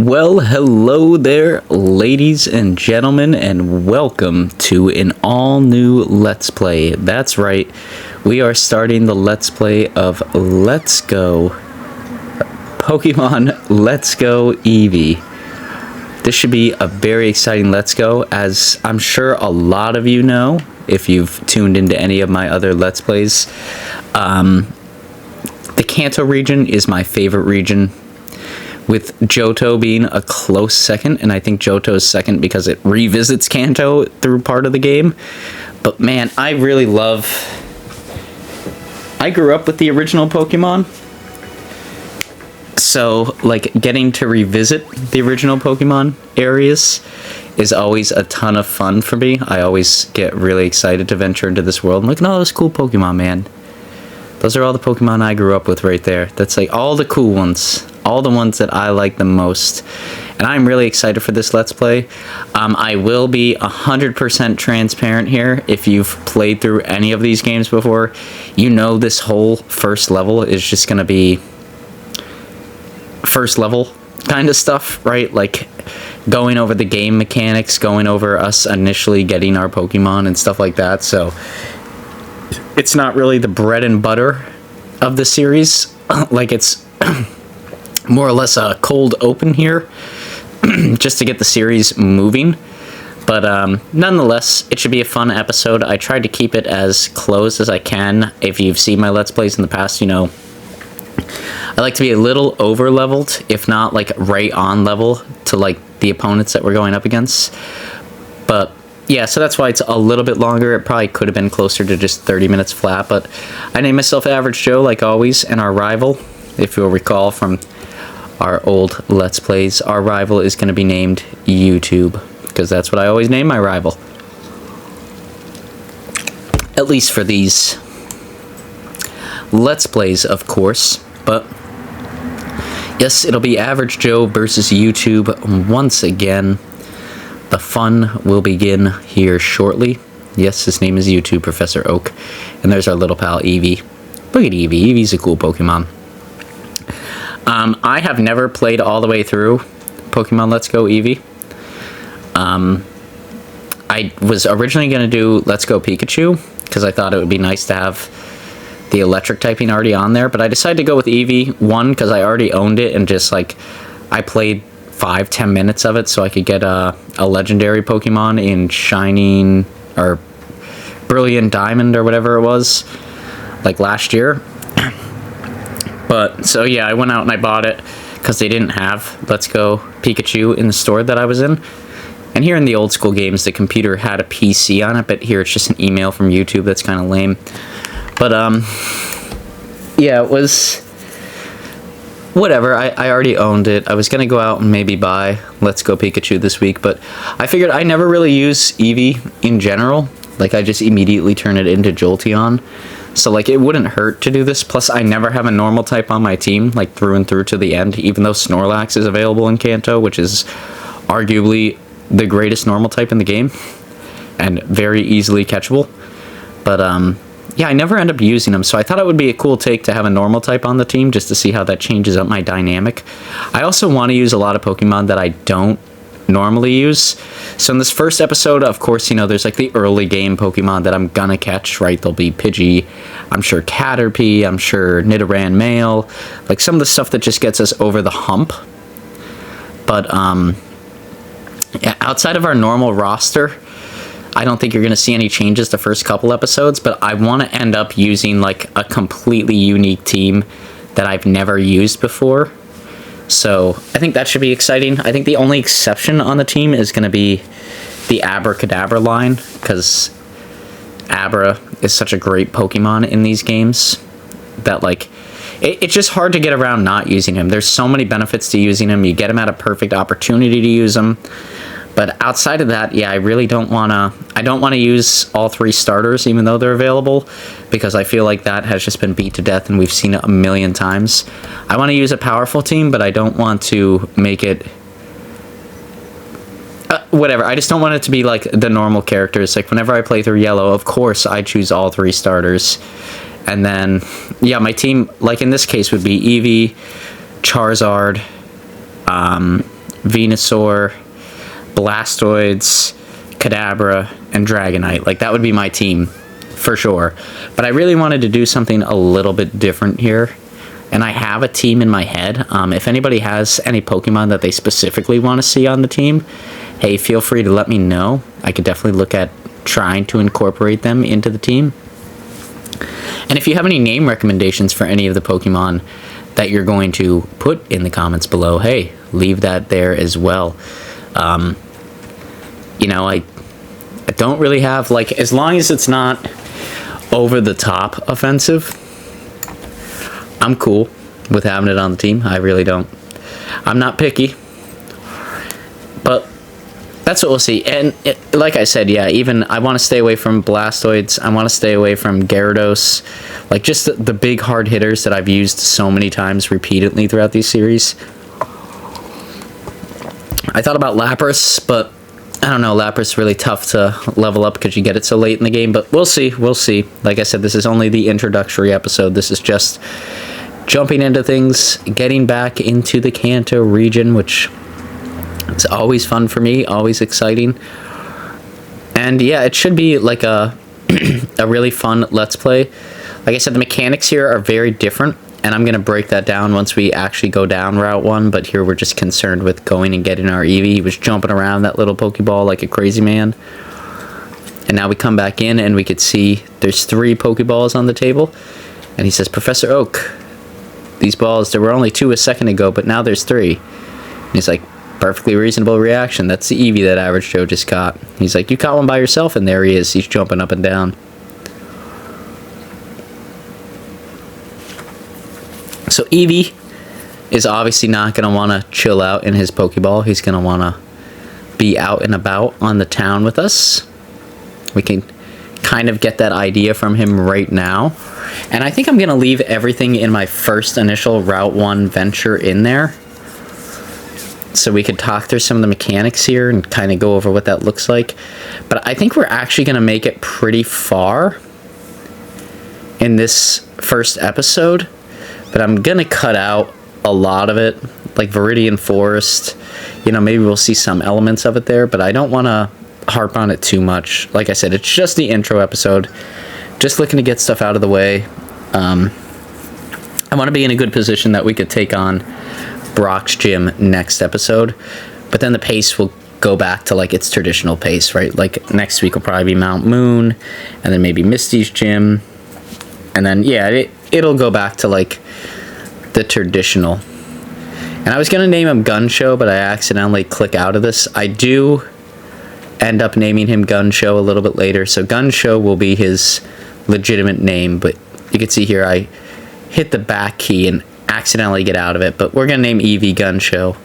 Well, hello there, ladies and gentlemen, and welcome to an all-new Let's Play. That's right, we are starting the Let's Play of Let's Go Pokemon Let's Go Eevee. This should be a very exciting Let's Go, as I'm sure a lot of you know, if you've tuned into any of my other Let's Plays. The Kanto region is my favorite region, with Johto being a close second, and I think Johto is second because it revisits Kanto through part of the game. But man, I grew up with the original Pokemon, so like getting to revisit the original Pokemon areas is always a ton of fun for me. I always get really excited to venture into this world and look at all those cool Pokemon, man. Those are all the Pokemon I grew up with right there. That's like all the cool ones. All the ones that I like the most. And I'm really excited for this Let's Play. I will be 100% transparent here. If you've played through any of these games before, you know this whole first level is just going to be first level kind of stuff, right? Like going over the game mechanics, going over us initially getting our Pokemon and stuff like that. So it's not really the bread and butter of the series. Like it's more or less a cold open here just to get the series moving. But nonetheless, it should be a fun episode. I tried to keep it as close as I can. If you've seen my Let's Plays in the past, you know I like to be a little over leveled, if not like right on level to like the opponents that we're going up against. But yeah, so that's why it's a little bit longer. It probably could have been closer to just 30 minutes flat, but I named myself Average Joe like always, and our rival, if you'll recall from our old Let's Plays, our rival is going to be named YouTube, because that's what I always name my rival. At least for these Let's Plays, of course. But yes, it'll be Average Joe versus YouTube once again. The fun will begin here shortly. Yes, his name is YouTube Professor Oak. And there's our little pal Eevee. Look at Eevee. Eevee's a cool Pokemon. I have never played all the way through Pokemon Let's Go Eevee. I was originally going to do Let's Go Pikachu, because I thought it would be nice to have the electric typing already on there, but I decided to go with Eevee, one, because I already owned it, and just like, I played 5-10 minutes of it, so I could get a legendary Pokemon in Shining, or Brilliant Diamond, or whatever it was, like last year. But, so yeah, I went out and I bought it because they didn't have Let's Go Pikachu in the store that I was in. And here in the old school games, the computer had a PC on it, but here it's just an email from YouTube. That's kind of lame. But, yeah, it was whatever. I already owned it. I was going to go out and maybe buy Let's Go Pikachu this week, but I figured I never really use Eevee in general. Like, I just immediately turn it into Jolteon. So, like, it wouldn't hurt to do this. Plus, I never have a normal type on my team, like, through and through to the end, even though Snorlax is available in Kanto, which is arguably the greatest normal type in the game, and very easily catchable. But, yeah, I never end up using them, so I thought it would be a cool take to have a normal type on the team, just to see how that changes up my dynamic. I also want to use a lot of Pokemon that I don't normally use. So in this first episode, of course, you know, there's like the early game Pokemon that I'm gonna catch, right? There'll be Pidgey, I'm sure Caterpie, I'm sure Nidoran male, like some of the stuff that just gets us over the hump. But yeah, outside of our normal roster, I don't think you're gonna see any changes the first couple episodes, but I want to end up using like a completely unique team that I've never used before. So I think that should be exciting. I think the only exception on the team is going to be the Abracadabra line, because Abra is such a great Pokemon in these games that, like, it's just hard to get around not using him. There's so many benefits to using him. You get him at a perfect opportunity to use him. But outside of that, yeah, I really don't want to use all three starters, even though they're available, because I feel like that has just been beat to death and we've seen it a million times. I want to use a powerful team, but I don't want to make it whatever. I just don't want it to be like the normal characters. Like whenever I play through Yellow, of course I choose all three starters. And then, yeah, my team, like in this case, would be Eevee, Charizard, Venusaur, Blastoids, Kadabra, and Dragonite. Like, that would be my team for sure. But I really wanted to do something a little bit different here. And I have a team in my head. If anybody has any Pokemon that they specifically want to see on the team, hey, feel free to let me know. I could definitely look at trying to incorporate them into the team. And if you have any name recommendations for any of the Pokemon that you're going to put in the comments below, hey, leave that there as well. You know, I don't really have, like, as long as it's not over the top offensive, I'm cool with having it on the team. I really don't. I'm not picky. But that's what we'll see. And like I said, yeah, even I want to stay away from Blastoids. I want to stay away from Gyarados. Like, just the big hard hitters that I've used so many times repeatedly throughout these series. I thought about Lapras, but I don't know. Lapras is really tough to level up because you get it so late in the game. But we'll see. We'll see. Like I said, this is only the introductory episode. This is just jumping into things, getting back into the Kanto region, which is always fun for me, always exciting. And yeah, it should be like a really fun Let's Play. Like I said, the mechanics here are very different, and I'm going to break that down once we actually go down Route 1, but here we're just concerned with going and getting our Eevee. He was jumping around that little Pokeball like a crazy man. And now we come back in, and we could see there's 3 Pokeballs on the table. And he says, Professor Oak, these balls, there were only 2 a second ago, but now there's 3. And he's like, perfectly reasonable reaction. That's the Eevee that Average Joe just caught. He's like, you caught one by yourself, and there he is. He's jumping up and down. So Eevee is obviously not going to want to chill out in his Pokeball. He's going to want to be out and about on the town with us. We can kind of get that idea from him right now. And I think I'm going to leave everything in my first initial Route 1 venture in there, so we could talk through some of the mechanics here and kind of go over what that looks like. But I think we're actually going to make it pretty far in this first episode. But I'm going to cut out a lot of it, like Viridian Forest. You know, maybe we'll see some elements of it there, but I don't want to harp on it too much. Like I said, it's just the intro episode. Just looking to get stuff out of the way. I want to be in a good position that we could take on Brock's gym next episode, but then the pace will go back to like its traditional pace, right? Like next week will probably be Mount Moon, and then maybe Misty's gym, and then yeah, it'll go back to like the traditional. And I was gonna name him Gun Show, but I accidentally click out of this. I do end up naming him Gun Show a little bit later, so Gun Show will be his legitimate name, but you can see here I hit the back key and accidentally get out of it. But we're gonna name Eevee Gun Show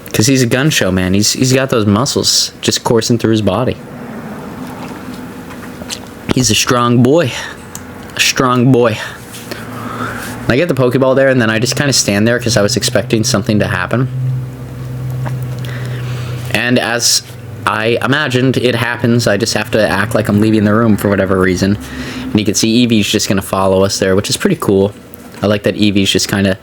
because he's a gun show, man. He's got those muscles just coursing through his body. He's a strong boy. A strong boy. I get the Pokeball there, and then I just kind of stand there because I was expecting something to happen. And as I imagined, it happens. I just have to act like I'm leaving the room for whatever reason. And you can see Eevee's just going to follow us there, which is pretty cool. I like that Eevee's just kind of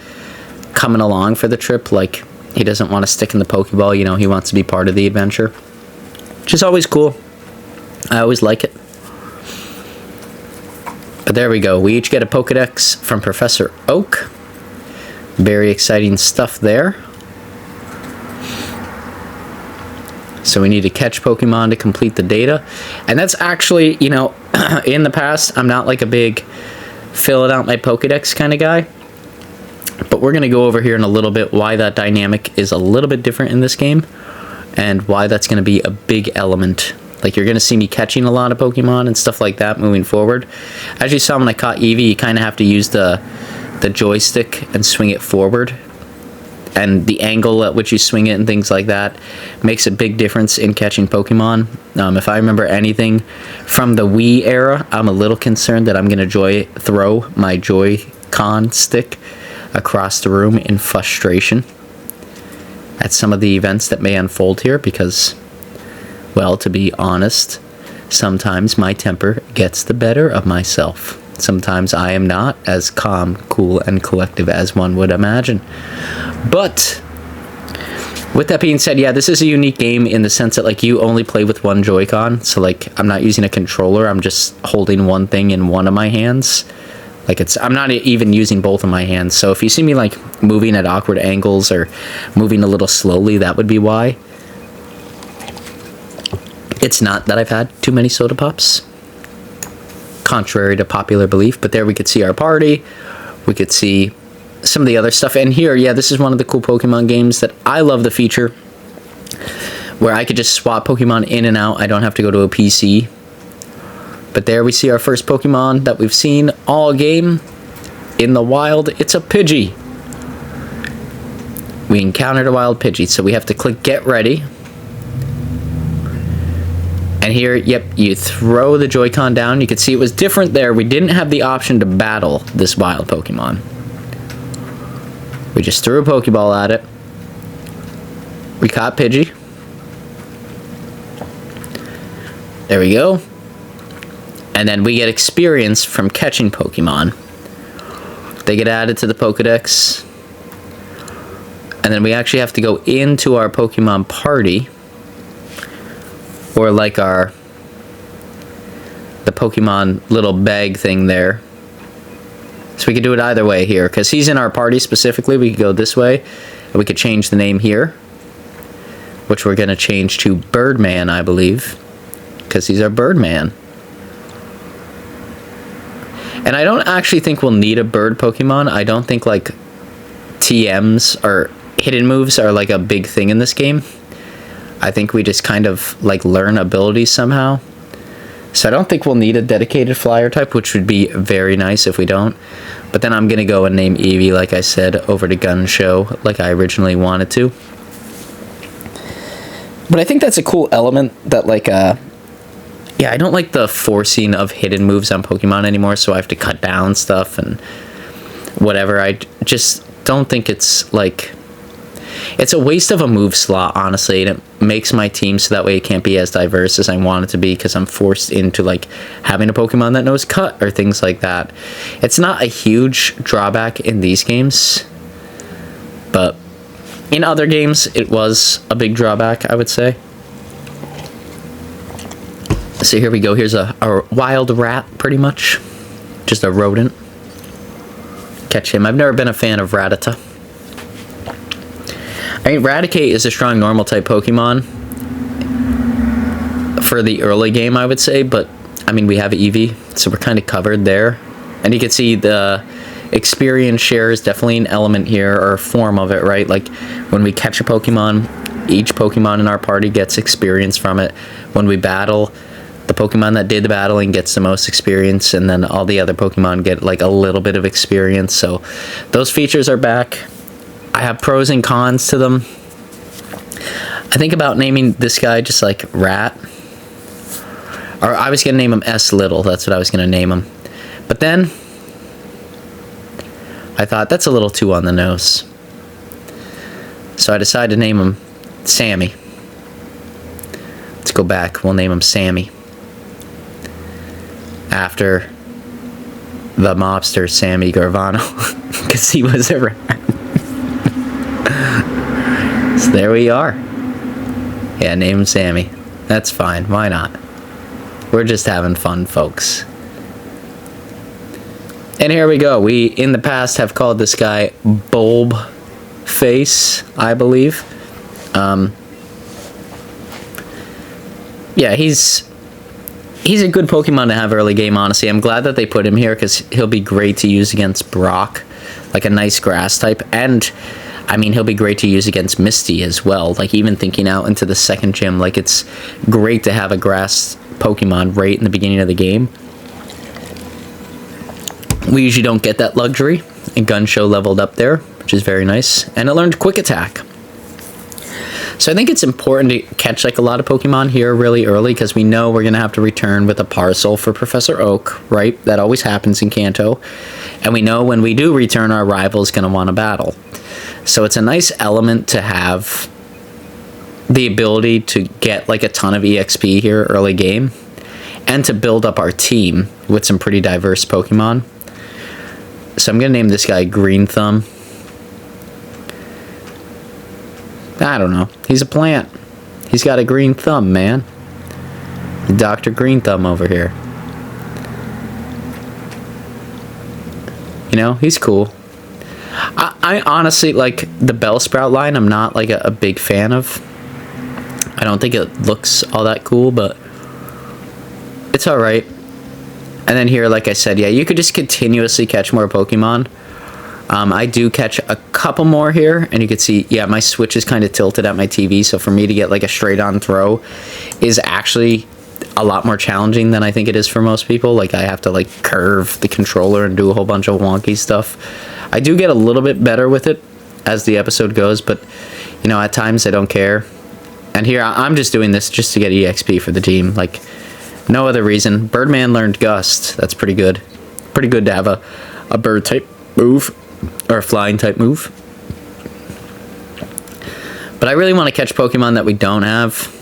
coming along for the trip. Like, he doesn't want to stick in the Pokeball. You know, he wants to be part of the adventure. Which is always cool. I always like it. But there we go. We each get a Pokedex from Professor Oak. Very exciting stuff there. So we need to catch Pokemon to complete the data. And that's actually, you know, in the past, I'm not like a big filling out my Pokedex kind of guy. But we're going to go over here in a little bit why that dynamic is a little bit different in this game. And why that's going to be a big element. Like, you're going to see me catching a lot of Pokemon and stuff like that moving forward. As you saw when I caught Eevee, you kind of have to use the joystick and swing it forward. And the angle at which you swing it and things like that makes a big difference in catching Pokemon. If I remember anything from the Wii era, I'm a little concerned that I'm going to throw my Joy-Con stick across the room in frustration at some of the events that may unfold here because, well, to be honest, sometimes my temper gets the better of myself. Sometimes I am not as calm, cool, and collective as one would imagine. But With that being said, yeah, this is a unique game in the sense that, like, you only play with one Joy-Con. So, like, I'm not using a controller. I'm just holding one thing in one of my hands. Like, I'm not even using both of my hands. So if you see me, like, moving at awkward angles or moving a little slowly, that would be why. It's not that I've had too many soda pops, contrary to popular belief. But there we could see our party. We could see some of the other stuff. And here, yeah, this is one of the cool Pokemon games that I love the feature where I could just swap Pokemon in and out. I don't have to go to a PC. But there we see our first Pokemon that we've seen all game in the wild. It's a Pidgey. We encountered a wild Pidgey, so we have to click get ready. And here, yep, you throw the Joy-Con down. You can see it was different there. We didn't have the option to battle this wild Pokemon. We just threw a Pokeball at it. We caught Pidgey. There we go. And then we get experience from catching Pokemon. They get added to the Pokedex. And then we actually have to go into our Pokemon party. Or like the Pokemon little bag thing there. So we could do it either way here. Because he's in our party specifically. We could go this way. And we could change the name here. Which we're going to change to Birdman, I believe. Because he's our Birdman. And I don't actually think we'll need a bird Pokemon. I don't think, like, TMs or hidden moves are, like, a big thing in this game. I think we just kind of, like, learn abilities somehow. So I don't think we'll need a dedicated flyer type, which would be very nice if we don't. But then I'm going to go and name Eevee, like I said, over to Gun Show, like I originally wanted to. But I think that's a cool element that, like, yeah, I don't like the forcing of hidden moves on Pokemon anymore, so I have to cut down stuff and whatever. I just don't think it's, like... It's a waste of a move slot, honestly, and it makes my team so that way it can't be as diverse as I want it to be because I'm forced into, like, having a Pokemon that knows Cut or things like that. It's not a huge drawback in these games, but in other games, it was a big drawback, I would say. So here we go. Here's a wild rat, pretty much. Just a rodent. Catch him. I've never been a fan of Rattata. I mean, Raticate is a strong normal type Pokemon for the early game, I would say, but I mean, we have Eevee, so we're kind of covered there. And you can see the experience share is definitely an element here, or a form of it, right? Like, when we catch a Pokemon, each Pokemon in our party gets experience from it. When we battle, the Pokemon that did the battling gets the most experience, and then all the other Pokemon get, like, a little bit of experience. So those features are back. I have pros and cons to them. I think about naming this guy just like Rat. Or I was going to name him S Little. That's what I was going to name him. But then I thought that's a little too on the nose. So I decided to name him Sammy. Let's go back. We'll name him Sammy. After the mobster Sammy Garvano. Because he was a rat. So there we are. Yeah, name him Sammy. That's fine. Why not? We're just having fun, folks. And here we go. We, in the past, have called this guy Bulb Face, I believe. Yeah, he's a good Pokemon to have early game, honestly. I'm glad that they put him here because he'll be great to use against Brock. Like a nice grass type. And I mean, he'll be great to use against Misty as well. Like, even thinking out into the second gym, like, it's great to have a grass Pokemon right in the beginning of the game. We usually don't get that luxury. And Gun Show leveled up there, which is very nice. And it learned Quick Attack. So I think it's important to catch, like, a lot of Pokemon here really early because we know we're going to have to return with a parcel for Professor Oak, right? That always happens in Kanto. And we know when we do return, our rival is going to want to battle. So it's a nice element to have the ability to get, like, a ton of EXP here early game and to build up our team with some pretty diverse Pokemon. So I'm going to name this guy Green Thumb. I don't know. He's a plant. He's got a green thumb, man. Dr. Green Thumb over here. You know, he's cool. I honestly, like, the Bellsprout line, I'm not, like, a big fan of. I don't think it looks all that cool, but it's alright. And then here, like I said, yeah, you could just continuously catch more Pokemon. I do catch a couple more here, and you can see, yeah, my switch is kind of tilted at my TV, so for me to get, like, a straight-on throw is actually a lot more challenging than I think it is for most people. Like, I have to, like, curve the controller and do a whole bunch of wonky stuff. I do get a little bit better with it as the episode goes, but, you know, at times I don't care. And here, I'm just doing this just to get EXP for the team. Like, no other reason. Birdman learned Gust. That's pretty good. Pretty good to have a bird-type move, or a flying-type move. But I really want to catch Pokemon that we don't have.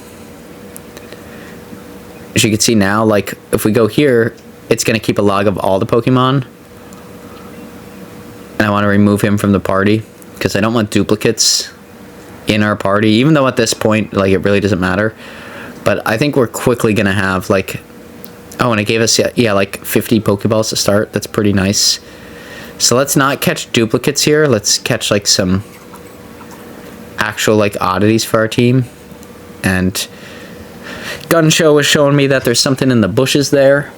As you can see now, like, if we go here, it's going to keep a log of all the Pokemon. And I want to remove him from the party, because I don't want duplicates in our party, even though at this point, like, it really doesn't matter. But I think we're quickly going to have, like... Oh, and it gave us, yeah, like, 50 Pokeballs to start. That's pretty nice. So let's not catch duplicates here. Let's catch, like, some actual, like, oddities for our team. And Gun Show was showing me that there's something in the bushes there.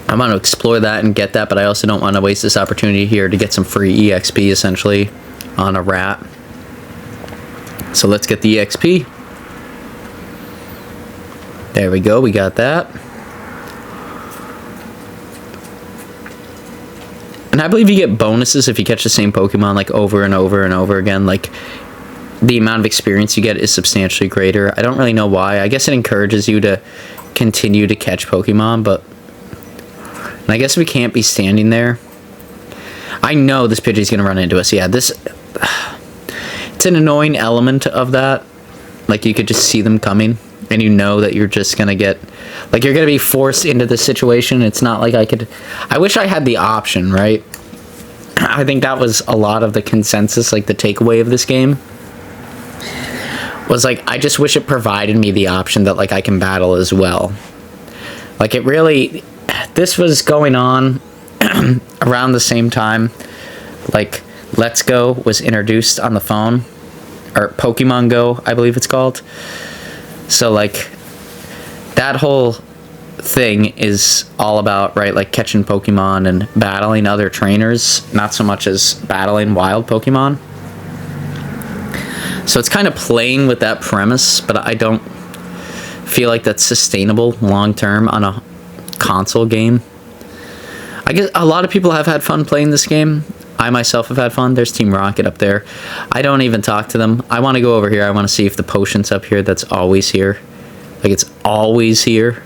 I want to explore that and get that, but I also don't want to waste this opportunity here to get some free EXP, essentially, on a rat. So let's get the EXP. There we go, we got that. And I believe you get bonuses if you catch the same Pokemon, like, over and over and over again. Like, the amount of experience you get is substantially greater. I don't really know why. I guess it encourages you to continue to catch Pokemon, but... And I guess we can't be standing there. I know this Pidgey's going to run into us. Yeah, this... It's an annoying element of that. Like, you could just see them coming, and you know that you're just going to get... Like, you're going to be forced into this situation. It's not like I could... I wish I had the option, right? I think that was a lot of the consensus, like, the takeaway of this game. Was, like, I just wish it provided me the option that, like, I can battle as well. Like, it really... This was going on around the same time. Like, Let's Go was introduced on the phone. Or Pokemon Go, I believe it's called. So, like, that whole thing is all about, right, like, catching Pokemon and battling other trainers, not so much as battling wild Pokemon. So it's kind of playing with that premise, but I don't feel like that's sustainable long-term on a console game. I guess a lot of people have had fun playing this game. I myself have had fun. There's Team Rocket up there. I don't even talk to them. I want to go over here. I want to see if the potion's up here. That's always here. Like, it's always here.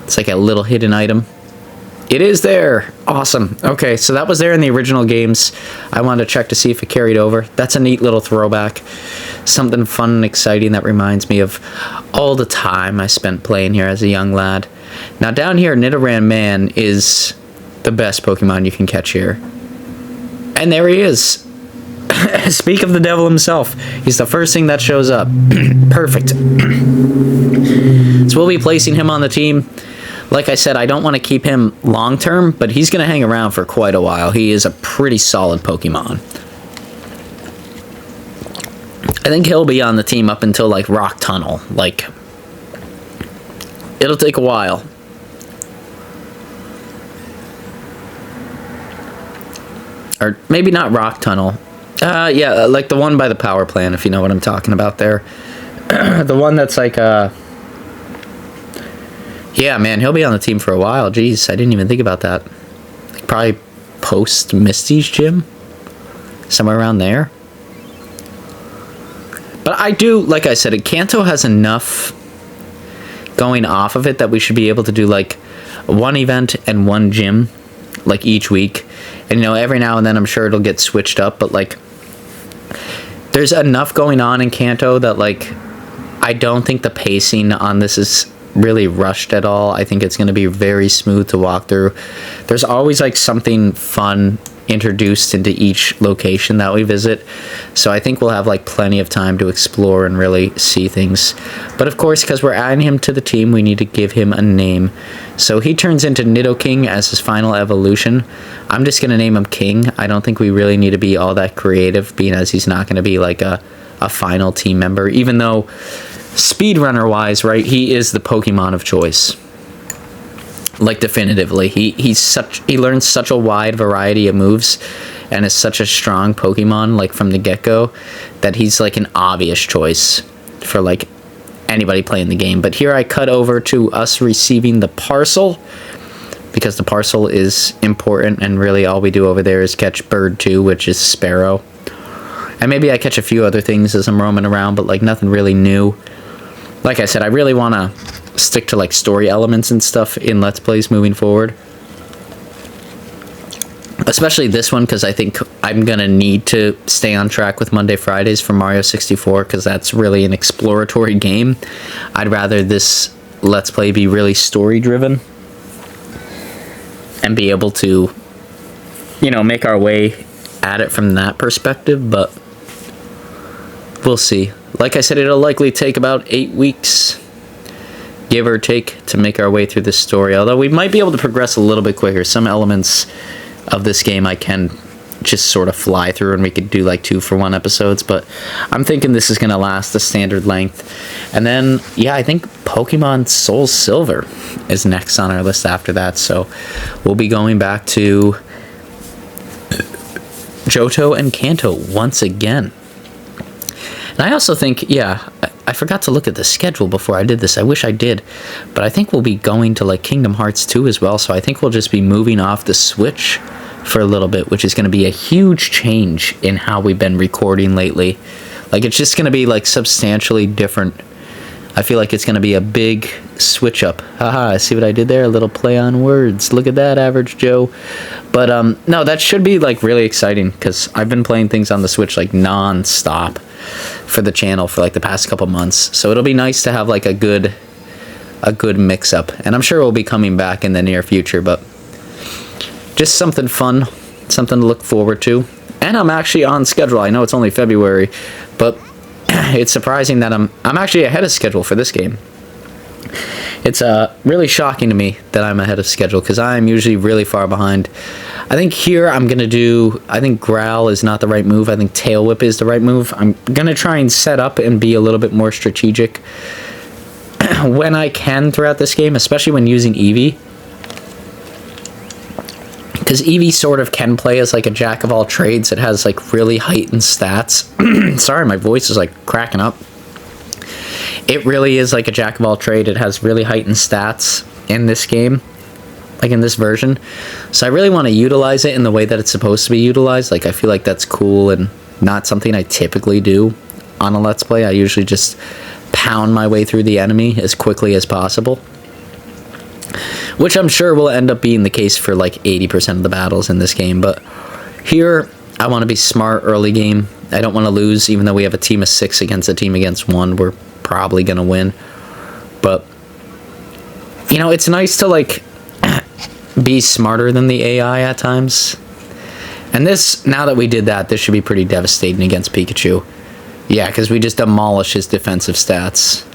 It's like a little hidden item. It is there. Awesome. Okay, so that was there in the original games. I wanted to check to see if it carried over. That's a neat little throwback. Something fun and exciting that reminds me of all the time I spent playing here as a young lad. Now, down here, Nidoran Man is the best Pokemon you can catch here. And there he is. Speak of the devil himself. He's the first thing that shows up. Perfect. So we'll be placing him on the team. Like I said, I don't want to keep him long-term, but he's going to hang around for quite a while. He is a pretty solid Pokemon. I think he'll be on the team up until, like, Rock Tunnel. Like, it'll take a while. Or maybe not Rock Tunnel. Yeah, like the one by the power plant, if you know what I'm talking about there. The one that's like, yeah, man, he'll be on the team for a while. Jeez, I didn't even think about that. Like, probably post Misty's gym? Somewhere around there? But I do, like I said, Kanto has enough going off of it that we should be able to do, like, one event and one gym, like, each week. And, you know, every now and then I'm sure it'll get switched up, but, like, there's enough going on in Kanto that, like, I don't think the pacing on this is really rushed at all. I think it's going to be very smooth to walk through. There's always, like, something fun introduced into each location that we visit. So I think we'll have like plenty of time to explore and really see things. But of course, because we're adding him to the team, we need to give him a name. So he turns into Nidoking as his final evolution. I'm just going to name him King. I don't think we really need to be all that creative, being as he's not going to be like a final team member, even though speedrunner wise, right, he is the Pokemon of choice. Like definitively, he learns such a wide variety of moves and is such a strong Pokemon like from the get-go that he's like an obvious choice for like anybody playing the game. But here I cut over to us receiving the parcel, because the parcel is important, and really all we do over there is catch bird 2, which is Sparrow. And maybe I catch a few other things as I'm roaming around, but like nothing really new. Like I said, I really want to stick to like story elements and stuff in Let's Plays moving forward. Especially this one, because I think I'm going to need to stay on track with Monday Fridays for Mario 64, because that's really an exploratory game. I'd rather this Let's Play be really story driven and be able to, you know, make our way at it from that perspective, but we'll see. Like I said, it'll likely take about 8 weeks, give or take, to make our way through this story, although we might be able to progress a little bit quicker. Some elements of this game I can just sort of fly through, and we could do like 2-for-1 episodes, but I'm thinking this is going to last the standard length. And then, yeah, I think Pokemon Soul Silver is next on our list after that, so we'll be going back to Johto and Kanto once again. And I also think, yeah, I forgot to look at the schedule before I did this. I wish I did. But I think we'll be going to like Kingdom Hearts 2 as well. So I think we'll just be moving off the Switch for a little bit, which is going to be a huge change in how we've been recording lately. Like, it's just going to be like substantially different. I feel like it's going to be a big switch up. Haha, see what I did there? A little play on words. Look at that, Average Joe. But no, that should be like really exciting, because I've been playing things on the Switch like non-stop for the channel for like the past couple months. So it'll be nice to have like a good mix up. And I'm sure we'll be coming back in the near future, but just something fun, something to look forward to. And I'm actually on schedule. I know it's only February, but it's surprising that I'm actually ahead of schedule for this game. It's really shocking to me that I'm ahead of schedule, because I'm usually really far behind. I think here I'm going to do, I think Growl is not the right move. I think Tail Whip is the right move. I'm going to try and set up and be a little bit more strategic when I can throughout this game, especially when using Eevee. Because Eevee sort of can play as like a jack of all trades. It has like really heightened stats. Sorry, my voice is like cracking up. It really is like a jack of all trade. It has really heightened stats in this game, like in this version. So I really want to utilize it in the way that it's supposed to be utilized. Like, I feel like that's cool and not something I typically do on a Let's Play. I usually just pound my way through the enemy as quickly as possible, which I'm sure will end up being the case for like 80% of the battles in this game. But here, I want to be smart early game. I don't want to lose, even though we have a team of 6 against a team against 1. We're probably going to win. But, you know, it's nice to like be smarter than the AI at times. And this, now that we did that, this should be pretty devastating against Pikachu. Yeah, because we just demolish his defensive stats.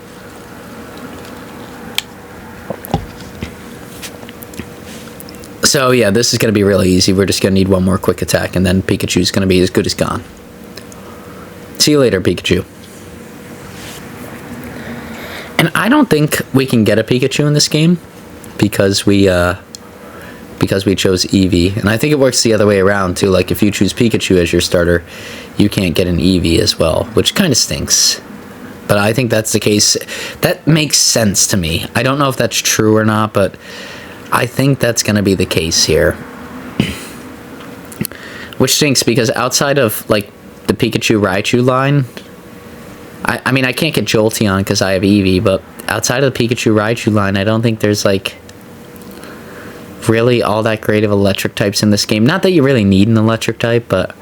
So yeah, this is going to be really easy. We're just going to need one more quick attack, and then Pikachu's going to be as good as gone. See you later, Pikachu. And I don't think we can get a Pikachu in this game because we chose Eevee. And I think it works the other way around too. Like, if you choose Pikachu as your starter, you can't get an Eevee as well, which kind of stinks. But I think that's the case. That makes sense to me. I don't know if that's true or not, but I think that's going to be the case here. Which stinks, because outside of like the Pikachu Raichu line, I mean, I can't get Jolteon because I have Eevee, but outside of the Pikachu Raichu line, I don't think there's like really all that great of electric types in this game. Not that you really need an electric type, but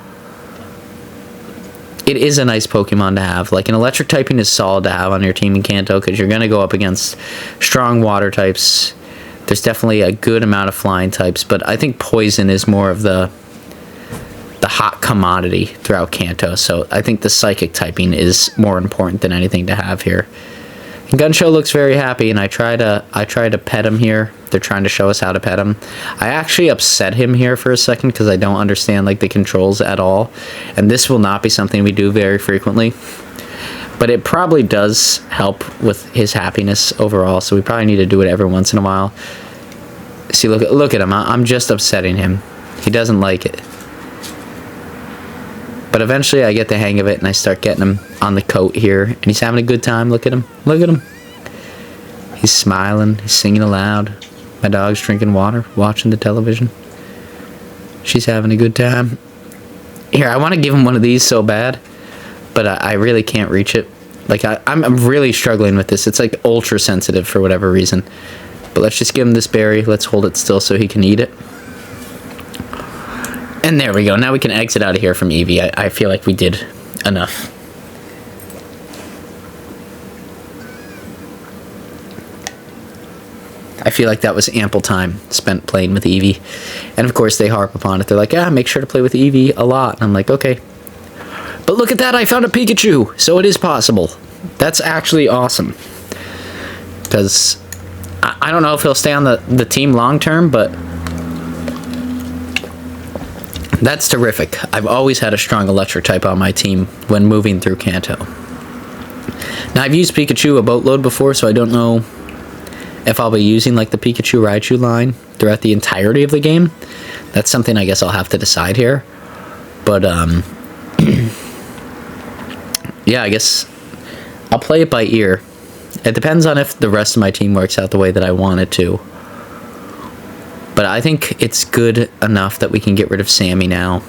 it is a nice Pokemon to have. Like, an electric typing is solid to have on your team in Kanto, because you're going to go up against strong water types. There's definitely a good amount of flying types, but I think Poison is more of the the hot commodity throughout Kanto. So I think the psychic typing is more important than anything to have here. And Gunshow looks very happy, and I try to pet him here. They're trying to show us how to pet him. I actually upset him here for a second because I don't understand like the controls at all. And this will not be something we do very frequently. But it probably does help with his happiness overall, so we probably need to do it every once in a while. See, look at him. I'm just upsetting him. He doesn't like it. But eventually I get the hang of it, and I start getting him on the coat here, and he's having a good time. Look at him. Look at him. He's smiling. He's singing aloud. My dog's drinking water, watching the television. She's having a good time. Here, I want to give him one of these so bad, but I really can't reach it. Like, I'm really struggling with this. It's like ultra sensitive for whatever reason. But let's just give him this berry. Let's hold it still so he can eat it. And there we go. Now we can exit out of here from Eevee. I feel like we did enough. I feel like that was ample time spent playing with Eevee. And of course they harp upon it. They're like, yeah, make sure to play with Eevee a lot. And I'm like, okay. But look at that, I found a Pikachu! So it is possible. That's actually awesome. Because I don't know if he'll stay on the team long term, but that's terrific. I've always had a strong electric type on my team when moving through Kanto. Now I've used Pikachu a boatload before, so I don't know if I'll be using like the Pikachu Raichu line throughout the entirety of the game. That's something I guess I'll have to decide here. But yeah, I guess I'll play it by ear. It depends on if the rest of my team works out the way that I want it to. But I think it's good enough that we can get rid of Sammy now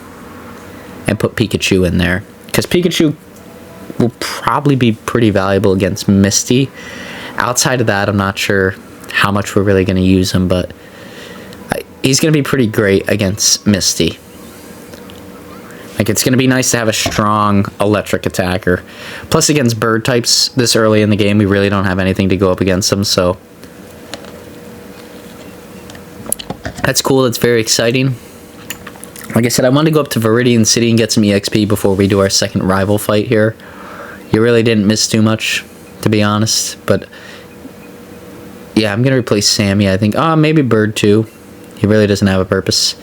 and put Pikachu in there. Because Pikachu will probably be pretty valuable against Misty. Outside of that, I'm not sure how much we're really going to use him, but he's going to be pretty great against Misty. Like, it's going to be nice to have a strong electric attacker. Plus, against bird types this early in the game, we really don't have anything to go up against them, so that's cool. That's very exciting. Like I said, I want to go up to Viridian City and get some EXP before we do our second rival fight here. You really didn't miss too much, to be honest, but yeah, I'm going to replace Sammy, I think. Oh, maybe Bird too. He really doesn't have a purpose.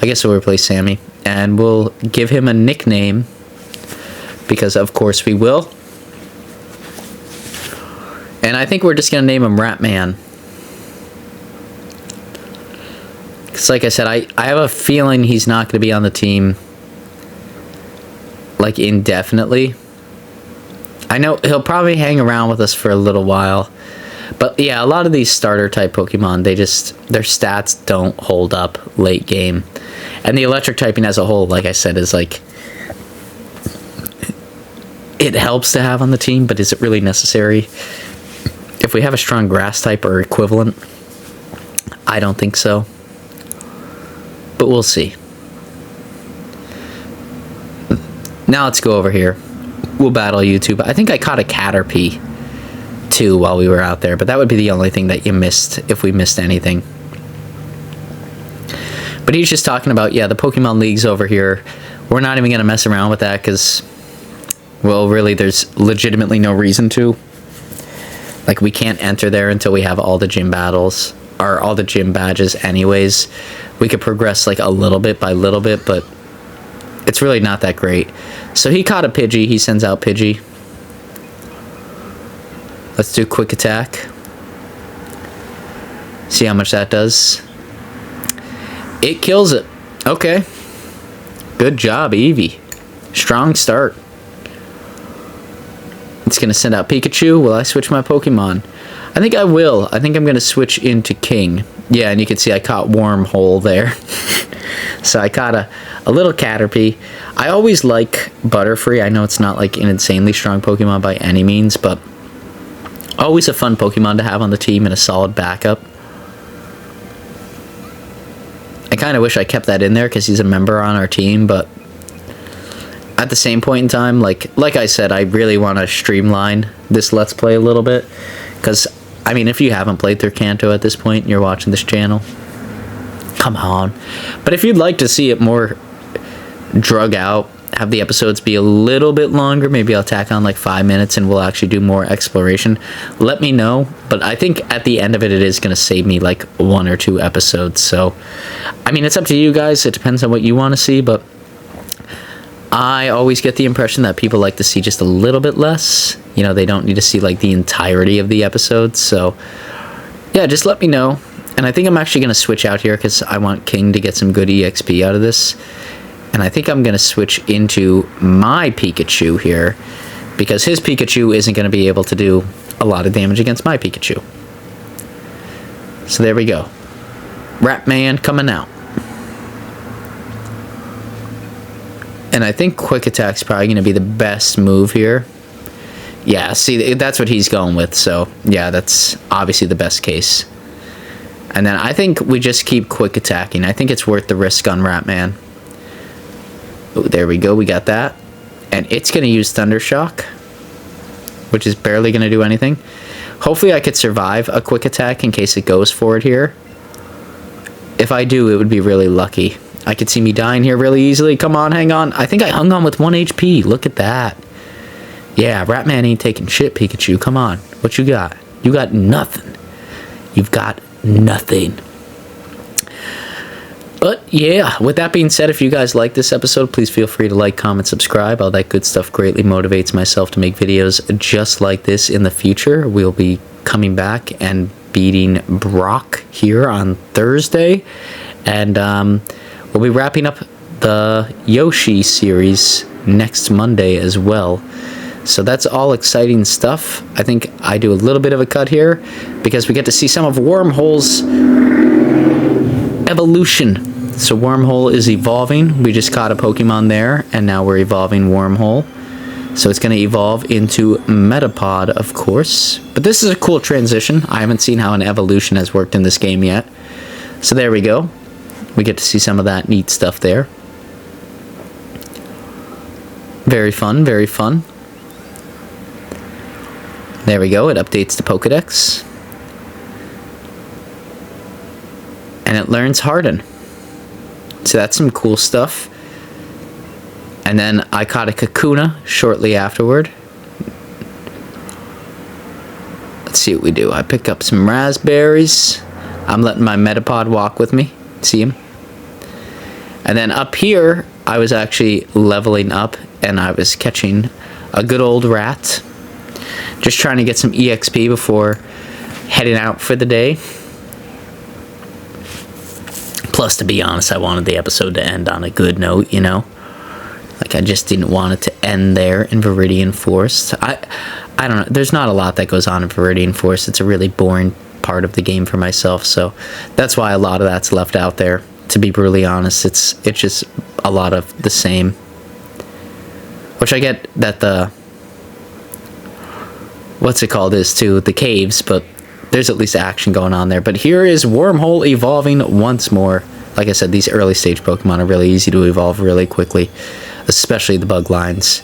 I guess we'll replace Sammy. And we'll give him a nickname, because of course we will. And I think we're just going to name him Ratman. Because like I said, I have a feeling he's not going to be on the team like indefinitely. I know he'll probably hang around with us for a little while. But yeah, a lot of these starter type Pokemon, their stats don't hold up late game. And the electric typing as a whole, like I said, is like, it helps to have on the team, but is it really necessary? If we have a strong grass type or equivalent, I don't think so. But we'll see. Now let's go over here. We'll battle YouTube. I think I caught a Caterpie too while we were out there, but that would be the only thing that you missed if we missed anything. But he's just talking about, yeah, the Pokemon League's over here. We're not even going to mess around with that because, well, really, there's legitimately no reason to. Like, we can't enter there until we have all the gym battles, or all the gym badges anyways. We could progress, like, a little bit by little bit, but it's really not that great. So he caught a Pidgey. He sends out Pidgey. Let's do quick attack. See how much that does. It kills it. Okay. Good job, Eevee. Strong start. It's going to send out Pikachu. Will I switch my Pokemon? I think I will. I think I'm going to switch into King. Yeah, and you can see I caught Wormhole there. So I caught a little Caterpie. I always like Butterfree. I know it's not like an insanely strong Pokemon by any means, but always a fun Pokemon to have on the team and a solid backup. I kind of wish I kept that in there because he's a member on our team, but at the same point in time, like I said, I really want to streamline this Let's Play a little bit. Because, I mean, if you haven't played through Kanto at this point and you're watching this channel, come on. But if you'd like to see it more drug out, have the episodes be a little bit longer. Maybe I'll tack on like 5 minutes and we'll actually do more exploration. Let me know. But I think at the end of it, it is going to save me like 1 or 2 episodes. So, I mean, it's up to you guys. It depends on what you want to see. But I always get the impression that people like to see just a little bit less. You know, they don't need to see like the entirety of the episodes. So, yeah, just let me know. And I think I'm actually going to switch out here because I want King to get some good EXP out of this. And I think I'm going to switch into my Pikachu here because his Pikachu isn't going to be able to do a lot of damage against my Pikachu. So there we go. Ratman coming out. And I think Quick Attack's probably going to be the best move here. Yeah, see, that's what he's going with. So, yeah, that's obviously the best case. And then I think we just keep Quick Attacking. I think it's worth the risk on Ratman. Oh, there we go. We got that. And it's going to use Thunder Shock, which is barely going to do anything. Hopefully I could survive a Quick Attack in case it goes for it here. If I do, it would be really lucky. I could see me dying here really easily. Come on, hang on. I think I hung on with 1 HP. Look at that. Yeah, Ratman ain't taking shit, Pikachu. Come on. What you got? You got nothing. You've got nothing. But yeah, with that being said, if you guys like this episode, please feel free to like, comment, subscribe. All that good stuff greatly motivates myself to make videos just like this in the future. We'll be coming back and beating Brock here on Thursday. And we'll be wrapping up the Yoshi series next Monday as well. So that's all exciting stuff. I think I do a little bit of a cut here because we get to see some of Wormhole's evolution. So Wormhole is evolving. We just caught a Pokemon there, and now we're evolving Wormhole. So it's going to evolve into Metapod, of course. But this is a cool transition. I haven't seen how an evolution has worked in this game yet. So there we go. We get to see some of that neat stuff there. Very fun, very fun. There we go. It updates the Pokedex. And it learns Harden. So that's some cool stuff. And then I caught a Kakuna shortly afterward. Let's see what we do. I pick up some raspberries. I'm letting my Metapod walk with me. See him? And then up here, I was actually leveling up and I was catching a good old rat. Just trying to get some EXP before heading out for the day. Plus, to be honest, I wanted the episode to end on a good note, you know? Like, I just didn't want it to end there in Viridian Forest. I don't know. There's not a lot that goes on in Viridian Forest. It's a really boring part of the game for myself, so that's why a lot of that's left out there. To be brutally honest, it's just a lot of the same. Which I get that the... what's it called is too, the caves, but there's at least action going on there. But here is Wormhole evolving once more. Like I said, these early stage Pokemon are really easy to evolve really quickly, especially the bug lines.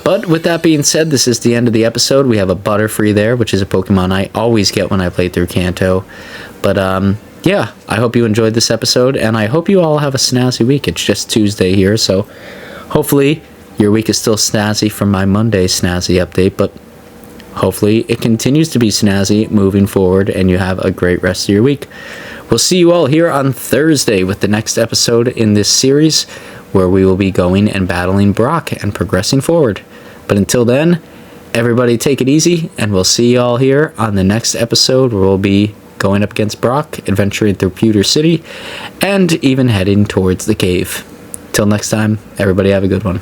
But with that being said, this is the end of the episode. We have a Butterfree there, which is a Pokemon I always get when I play through Kanto. But yeah, I hope you enjoyed this episode, and I hope you all have a snazzy week. It's just Tuesday here, so hopefully your week is still snazzy from my Monday snazzy update, but hopefully it continues to be snazzy moving forward and you have a great rest of your week. We'll see you all here on Thursday with the next episode in this series where we will be going and battling Brock and progressing forward. But until then, everybody take it easy, and we'll see you all here on the next episode where we'll be going up against Brock, adventuring through Pewter City, and even heading towards the cave. Till next time, everybody have a good one.